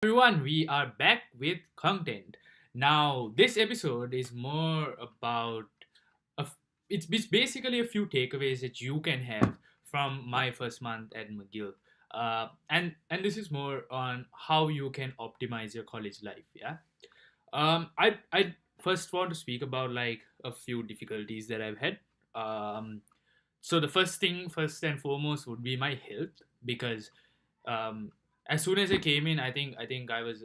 Everyone, we are back with content. Now, this episode is more about a f- it's basically a few takeaways that you can have from my first month at McGill. And this is more on how you can optimize your college life. Yeah. I first want to speak about like a few difficulties that I've had. Um, so the first and foremost, would be my health because um, as soon as I came in, I think I was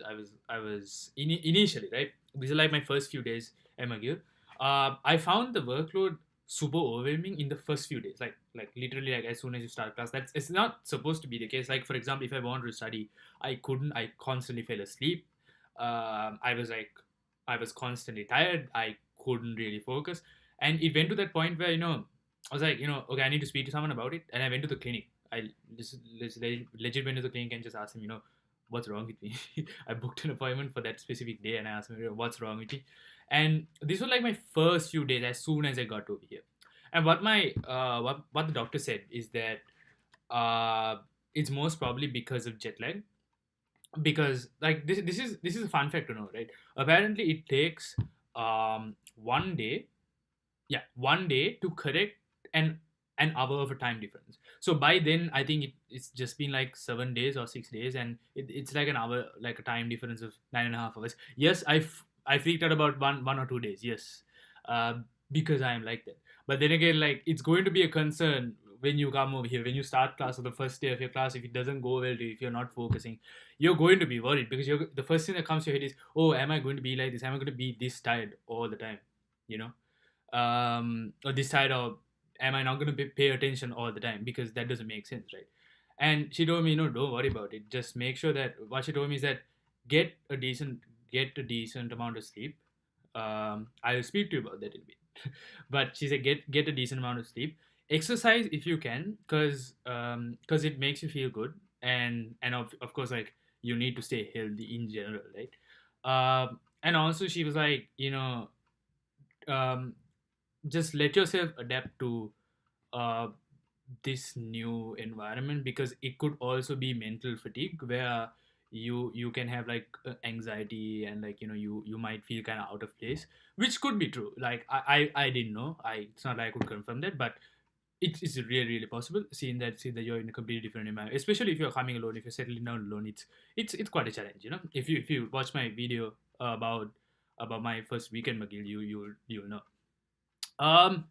initially right. These are like my first few days at McGill. I found the workload super overwhelming in the first few days. Like literally like as soon as you start class, that's it's not supposed to be the case. Like for example, if I wanted to study, I couldn't. I constantly fell asleep. I was like I was constantly tired. I couldn't really focus, and it went to that point where I was like okay, I need to speak to someone about it, and I went to the clinic. I just legit went to the clinic and just asked him, what's wrong with me? I booked an appointment for that specific day and I asked him, what's wrong with me? And this was like my first few days as soon as I got over here. And what the doctor said is that uh, it's most probably because of jet lag. Because like this is a fun fact to know, right? Apparently, it takes 1 day, yeah, 1 day to correct an hour of a time difference. So by then I think it's just been like 7 days or 6 days, and it's like an hour, like a time difference of 9.5 hours. Yes, I freaked out about one or 2 days, yes. uh, because I am like that. But then again, like it's going to be a concern when you come over here, when you start class, or the first day of your class, if it doesn't go well to you, if you're not focusing, you're going to be worried, because the first thing that comes to your head is, oh, am I going to be like this, am I going to be this tired all the time, you know or decide, or am I not going to pay attention all the time, because that doesn't make sense, right? And she told me, no, don't worry about it, just make sure that, what she told me is that get a decent get a decent amount of sleep. I'll speak to you about that in a bit. But she said get a decent amount of sleep, exercise if you can, because it makes you feel good, and of course, like, you need to stay healthy in general, right? And also she was like, um, just let yourself adapt to uh, this new environment, because it could also be mental fatigue, where you can have like anxiety, and like you might feel kind of out of place, which could be true. Like I didn't know, it's not like I could confirm that, but it's really really possible, seeing that you're in a completely different environment, especially if you're coming alone, if you're settling down alone. It's quite a challenge, if you watch my video about my first weekend McGill, you'll know. um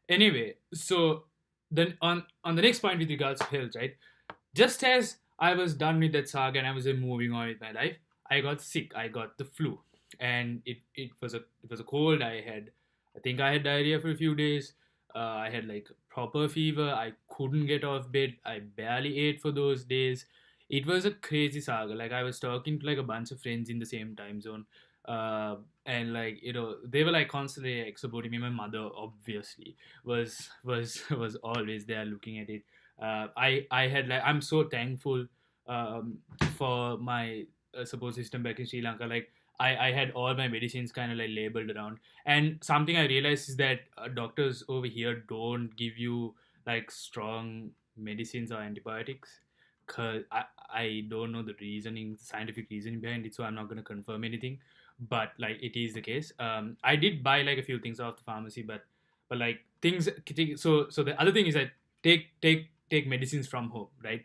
Anyway, so then on the next point with regards to health, right? Just as I was done with that saga and I was moving on with my life, I got sick. I got the flu, and it was a cold. I think I had diarrhea for a few days. I had like proper fever. I couldn't get off bed. I barely ate for those days. It was a crazy saga. Like, I was talking to like a bunch of friends in the same time zone, uh, and like they were like constantly like supporting me. My mother obviously was always there looking at it. I had like, I'm so thankful um, for my support system back in Sri Lanka. Like, I had all my medicines kind of like labeled around. And something I realized is that doctors over here don't give you like strong medicines or antibiotics, because I don't know the scientific reasoning behind it, so I'm not going to confirm anything. But like, it is the case. I did buy like a few things off the pharmacy, but like so the other thing is that take medicines from home, right?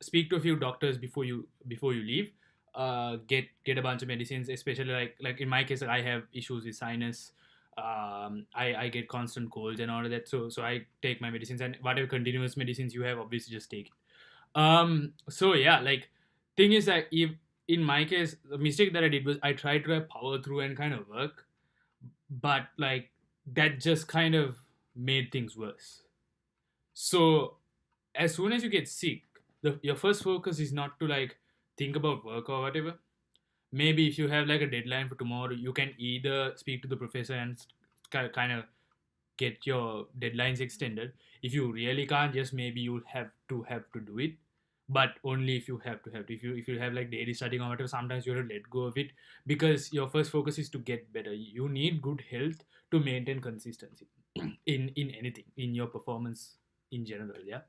Speak to a few doctors before you leave. Get a bunch of medicines, especially like in my case, I have issues with sinus. I get constant colds and all of that, so I take my medicines, and whatever continuous medicines you have, obviously just take it. So yeah, like, thing is that, if in my case, the mistake that I did was I tried to like, power through and kind of work, but like, that just kind of made things worse. So as soon as you get sick, your first focus is not to like think about work or whatever. Maybe if you have like a deadline for tomorrow, you can either speak to the professor and kind of get your deadlines extended. If you really can't, just maybe you'll have to do it, but only if you have to. If you have like daily studying or whatever, sometimes you have to let go of it, because your first focus is to get better. You need good health to maintain consistency in anything, in your performance in general, yeah.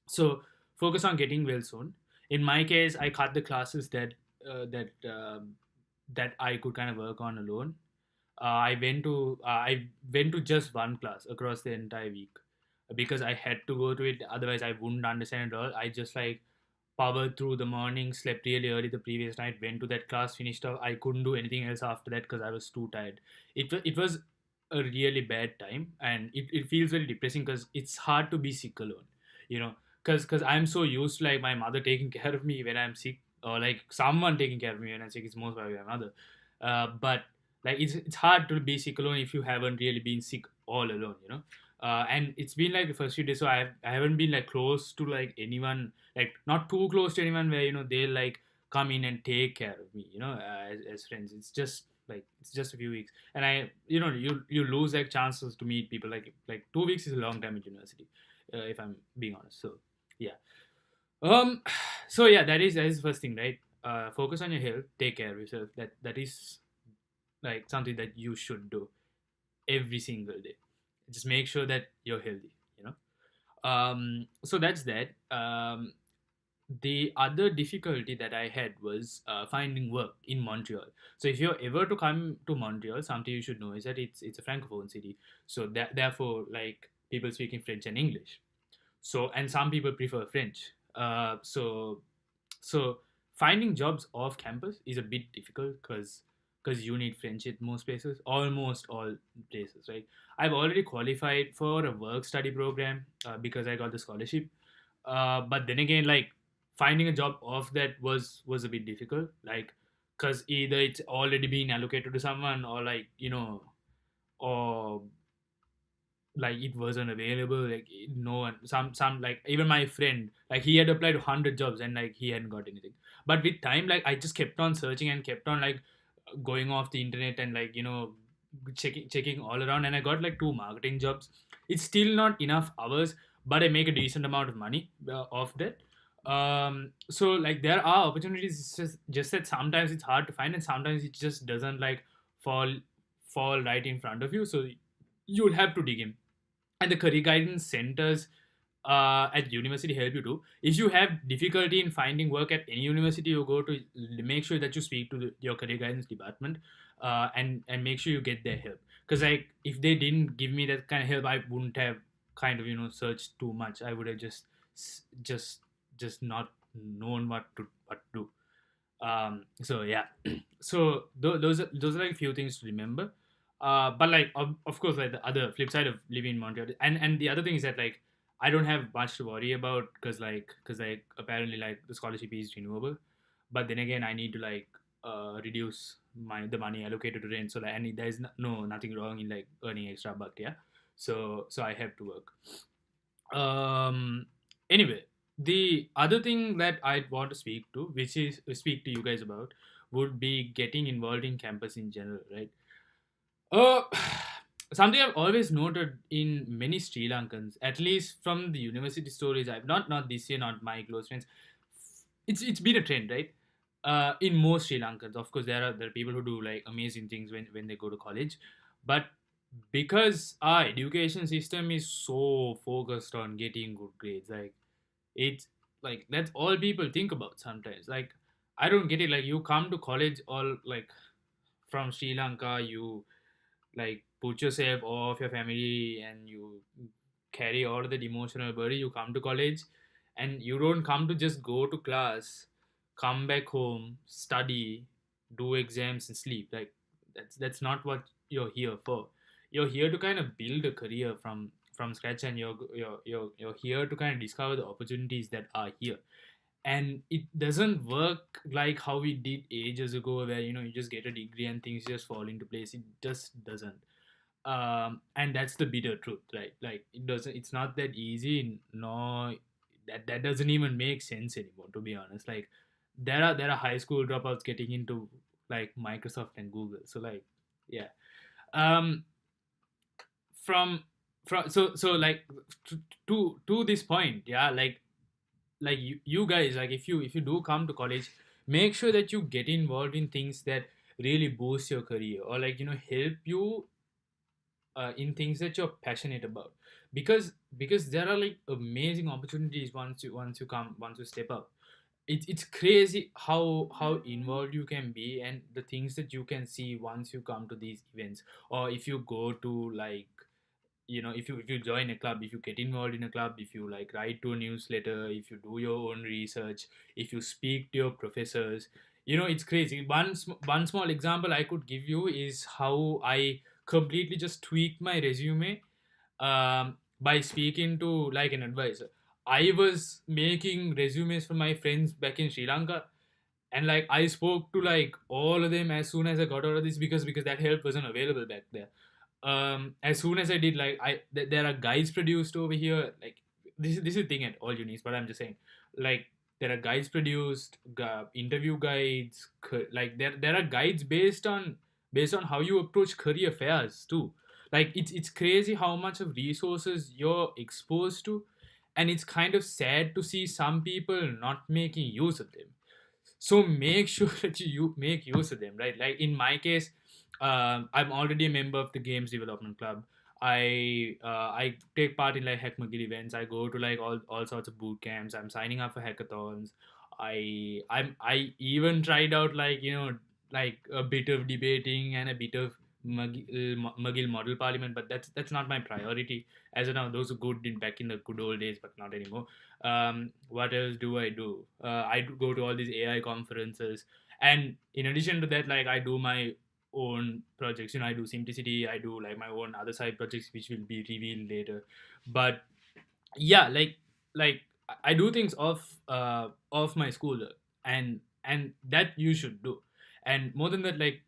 So focus on getting well soon. In my case, I cut the classes that that I could kind of work on alone. I went to just one class across the entire week because I had to go to it. Otherwise, I wouldn't understand it all. I just like powered through the morning, slept really early the previous night, went to that class, finished off. I couldn't do anything else after that because I was too tired. It was a really bad time, and it feels very depressing because it's hard to be sick alone, you know, because I'm so used to like my mother taking care of me when I'm sick, or like someone taking care of me when I'm sick. It's most probably my mother, but like it's hard to be sick alone if you haven't really been sick all alone, you know. And it's been like the first few days, so I haven't been like close to like anyone, like not too close to anyone where, you know, they'll like come in and take care of me, you know, as friends. It's just like it's just a few weeks, and I, you know, you lose like chances to meet people. Like 2 weeks is a long time at university, if I'm being honest. So yeah. um so yeah, that is the first thing, right? Focus on your health, take care of yourself. That is like something that you should do every single day. Just make sure that you're healthy, you know. So that's that. The other difficulty that I had was finding work in Montreal. So if you're ever to come to Montreal, something you should know is that it's a francophone city. So that therefore, like, people speaking French and English. So, and some people prefer French. So finding jobs off campus is a bit difficult because you need French at most places, almost all places, right? I've already qualified for a work study program because I got the scholarship. But then again, like, finding a job off that was a bit difficult, like, because either it's already been allocated to someone, or like, you know, or like it wasn't available, like no one, some like even my friend, like he had applied to 100 jobs and like he hadn't got anything. But with time, like I just kept on searching and kept on like going off the internet and like, you know, checking all around, and I got like two marketing jobs. It's still not enough hours, but I make a decent amount of money off that. So like there are opportunities. It's just that sometimes it's hard to find, and sometimes it just doesn't like fall fall right in front of you, so you'll have to dig in. And the career guidance centers at university help you too. If you have difficulty in finding work at any university you go to, make sure that you speak to your career guidance department, and make sure you get their help. Because like if they didn't give me that kind of help, I wouldn't have kind of, you know, searched too much. I would have just just not known what to do. So yeah. So those are like few things to remember. But like of course, like the other flip side of living in Montreal, and the other thing is that like I don't have much to worry about because like apparently like the scholarship is renewable. But then again, I need to like reduce the money allocated to rent. So like, and there's nothing wrong in like earning extra buck, yeah. So I have to work. Anyway, the other thing that I'd want to speak to, which is speak to you guys about, would be getting involved in campus in general, right? uh Something I've always noted in many Sri Lankans, at least from the university stories I've not this year, not my close friends. It's been a trend, right? In most Sri Lankans, of course, there are people who do like amazing things when they go to college, but because our education system is so focused on getting good grades, like it's like that's all people think about sometimes. Like I don't get it. Like you come to college all like from Sri Lanka, you like put yourself off your family and you carry all the emotional burden. You come to college and you don't come to just go to class, come back home, study, do exams and sleep. Like that's not what you're here for. You're here to kind of build a career from scratch, and you're here to kind of discover the opportunities that are here. And it doesn't work like how we did ages ago, where, you know, you just get a degree and things just fall into place. It just doesn't. And that's the bitter truth, right? Like it's not that easy. No, that doesn't even make sense anymore, to be honest. Like there are high school dropouts getting into like Microsoft and Google. So like, yeah. um from so like to this point, yeah, like you guys, like if you do come to college, make sure that you get involved in things that really boost your career, or like, you know, help you in things that you're passionate about. Because there are like amazing opportunities once you step up. it's crazy how involved you can be, and the things that you can see once you come to these events, or if you go to like, if you join a club, if you get involved in a club, if you like write to a newsletter, if you do your own research, if you speak to your professors, it's crazy. One small example I could give you is how I completely just tweaked my resume, by speaking to like an advisor. I was making resumes for my friends back in Sri Lanka, and like I spoke to like all of them as soon as I got out of this, because that help wasn't available back there. As soon as I did, like there are guides produced over here, like this is the thing at all unis, but I'm just saying, like there are guides produced, interview guides, like there are guides based on how you approach career fairs too. Like it's crazy how much of resources you're exposed to, and it's kind of sad to see some people not making use of them. So make sure that you make use of them, right? Like in my case, I'm already a member of the games development club. I take part in like McGill events. I go to like all sorts of boot camps. I'm signing up for hackathons. I even tried out like like a bit of debating and a bit of McGill model parliament, but that's not my priority as of now. Those are good back in the good old days, but not anymore. What else do I do? I do go to all these AI conferences, and in addition to that, like I do my own projects. I do Simplicity. I do like my own other side projects, which will be revealed later. But yeah, like I do things off my school, and that you should do. And more than that, like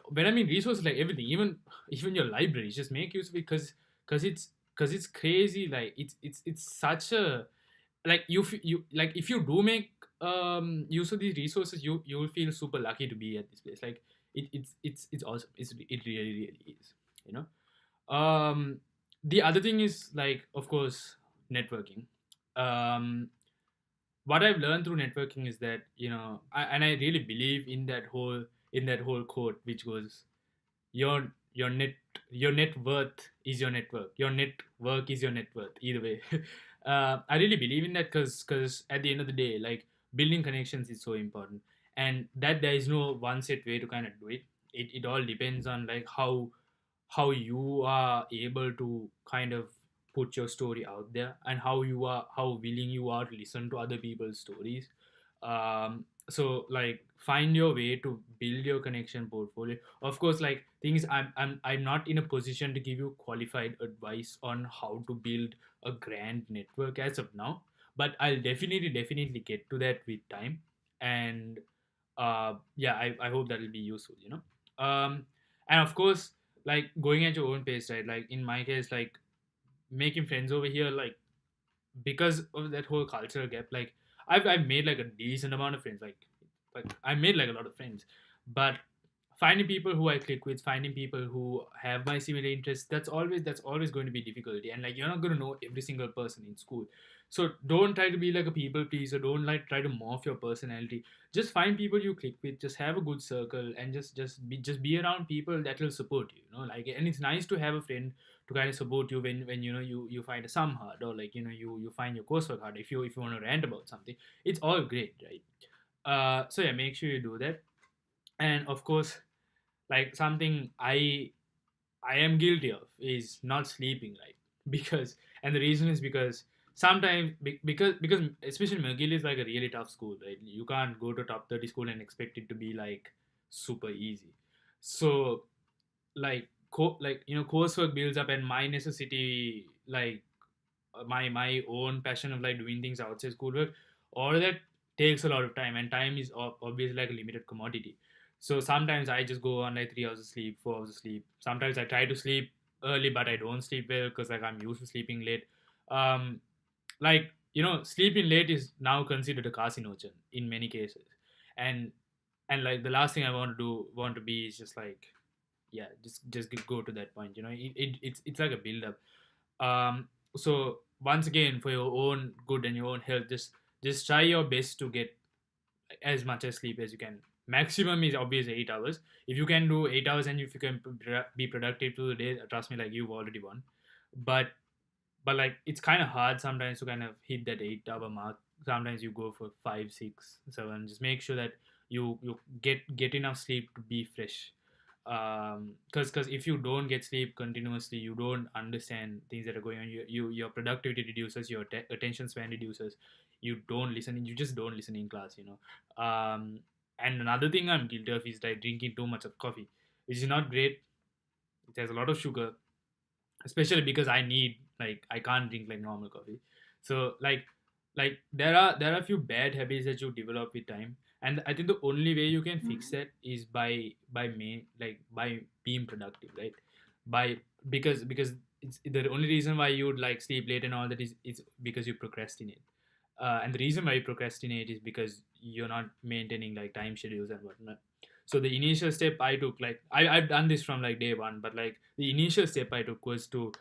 when I mean resources, like everything, even your libraries, just make use of it, because it's crazy. Like it's such a, like you like if you do make use of these resources, you will feel super lucky to be at this place. Like it's awesome. It really is, you know the other thing is, like, of course, networking. um what I've learned through networking is that, and I really believe in that whole quote, which goes, your net your net worth is your network. Your network is your net worth. Either way, I really believe in that, because at the end of the day, like, building connections is so important, and that there is no one set way to kind of do it. It all depends on like how you are able to kind of put your story out there, and how willing you are to listen to other people's stories. So like find your way to build your connection portfolio. Of course, like, things, I'm not in a position to give you qualified advice on how to build a grand network as of now, but I'll definitely get to that with time. And yeah, I hope that'll be useful, and of course, like, going at your own pace, right? Like in my case, like, making friends over here, like, because of that whole cultural gap, like, I've made like a decent amount of friends, like I made like a lot of friends, but finding people who I click with, finding people who have my similar interests, that's always going to be difficulty. And like, you're not going to know every single person in school, so don't try to be like a people pleaser. Don't like try to morph your personality. Just find people you click with, just have a good circle, and just be around people that will support you, like. And it's nice to have a friend to kind of support you when you find a sum hard, or like, you find your coursework hard. If you want to rant about something, it's all great, right? So yeah, make sure you do that. And of course, like, something I am guilty of is not sleeping, right? Because, and the reason is because sometimes, because especially McGill is like a really tough school, right? You can't go to top 30 school and expect it to be like super easy. So like, coursework builds up, and my necessity, like, my own passion of like doing things outside schoolwork, all of that takes a lot of time, and time is obviously like a limited commodity. So sometimes I just go on like 3 hours of sleep, 4 hours of sleep. Sometimes I try to sleep early, but I don't sleep well, because like I'm used to sleeping late. um like, sleeping late is now considered a carcinogen in many cases. And like, the last thing I want to be is just like, yeah, just go to that point. It's like a build up. So once again, for your own good and your own health, just try your best to get as much as sleep as you can. Maximum is obviously 8 hours. If you can do 8 hours, and if you can be productive through the day, trust me, like, you've already won. But but like it's kind of hard sometimes to kind of hit that 8 hour mark. Sometimes you go for 5, 6, 7. Just make sure that you get enough sleep to be fresh. Because if you don't get sleep continuously, you don't understand things that are going on. Your productivity reduces, your attention span reduces. You don't listen. You just don't listen in class. And another thing I'm guilty of is like drinking too much of coffee, which is not great. It has a lot of sugar, especially because I can't drink like normal coffee. So like there are a few bad habits that you develop with time, and I think the only way you can fix that is by being productive, right? By because it's the only reason why you would like sleep late and all that is because you procrastinate. And the reason why you procrastinate is because you're not maintaining like time schedules and whatnot. So the initial step I took, like I've done this from like day one, but like the initial step I took was to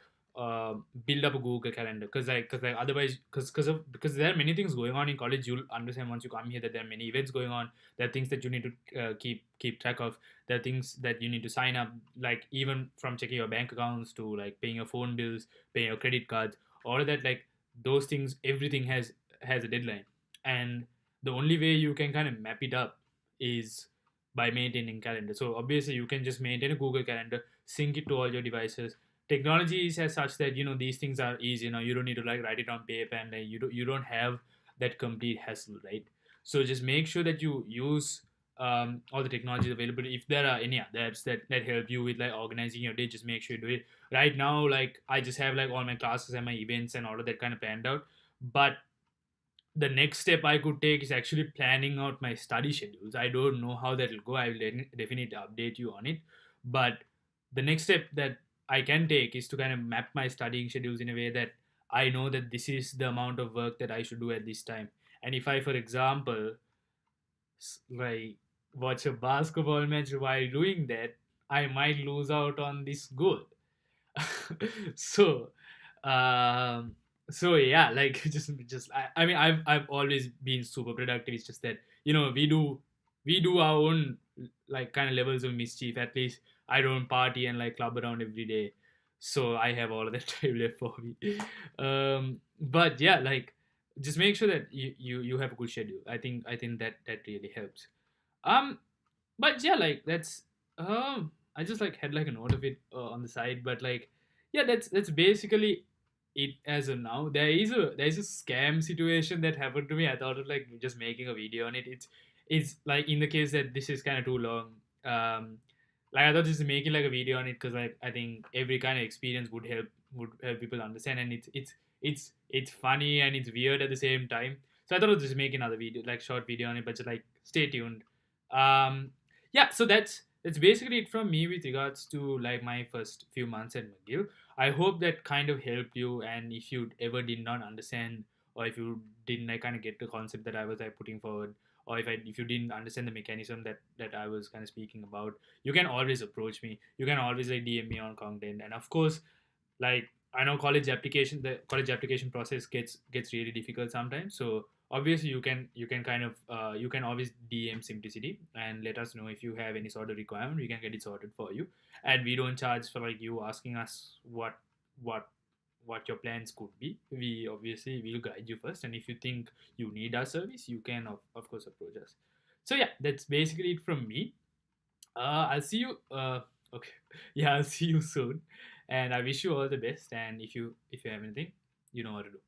build up a Google Calendar, because otherwise, because there are many things going on in college. You'll understand once you come here that there are many events going on. There are things that you need to keep track of. There are things that you need to sign up, like even from checking your bank accounts to like paying your phone bills, paying your credit cards, all of that. Like those things, everything has a deadline, and the only way you can kind of map it up is by maintaining calendar. So obviously you can just maintain a Google Calendar, sync it to all your devices. Technology is as such that these things are easy. You don't need to like write it on paper, and you don't have that complete hassle, right? So just make sure that you use all the technologies available. If there are any other apps that help you with like organizing your day, just make sure you do it. Right now, like I just have like all my classes and my events and all of that kind of planned out, but the next step I could take is actually planning out my study schedules. I don't know how that will go. I will definitely update you on it. But the next step that I can take is to kind of map my studying schedules in a way that I know that this is the amount of work that I should do at this time. And if I, for example, like watch a basketball match while doing that, I might lose out on this goal. so um so yeah, like just I mean I've always been super productive. It's just that we do our own like kind of levels of mischief. At least I don't party and like club around every day, so I have all of that time left for me. But yeah, like just make sure that you have a good schedule. I think that really helps. um but yeah, like that's I just like had like a note of it on the side, but like yeah, that's basically it as of now. There is a scam situation that happened to me. I thought of like just making a video on it. It's like, in the case that this is kind of too long, um like I thought just making like a video on it, because like I think every kind of experience would help people understand, and it's funny and it's weird at the same time. So I thought of just making another video, like short video on it, but just like stay tuned. um yeah, so that's basically it from me with regards to like my first few months at McGill. I hope that kind of helped you, and if you ever did not understand, or if you didn't like kind of get the concept that I was like putting forward, or if you didn't understand the mechanism that I was kind of speaking about, you can always approach me. You can always like DM me on content, and of course, like I know the college application process gets really difficult sometimes. So obviously you can kind of you can always DM Simplicity and let us know if you have any sort of requirement. We can get it sorted for you, and we don't charge for like you asking us what what your plans could be. We obviously will guide you first, and if you think you need our service, you can of course approach us. So yeah, that's basically it from me. I'll see you. Okay, yeah, I'll see you soon, and I wish you all the best. And if you have anything, you know what to do.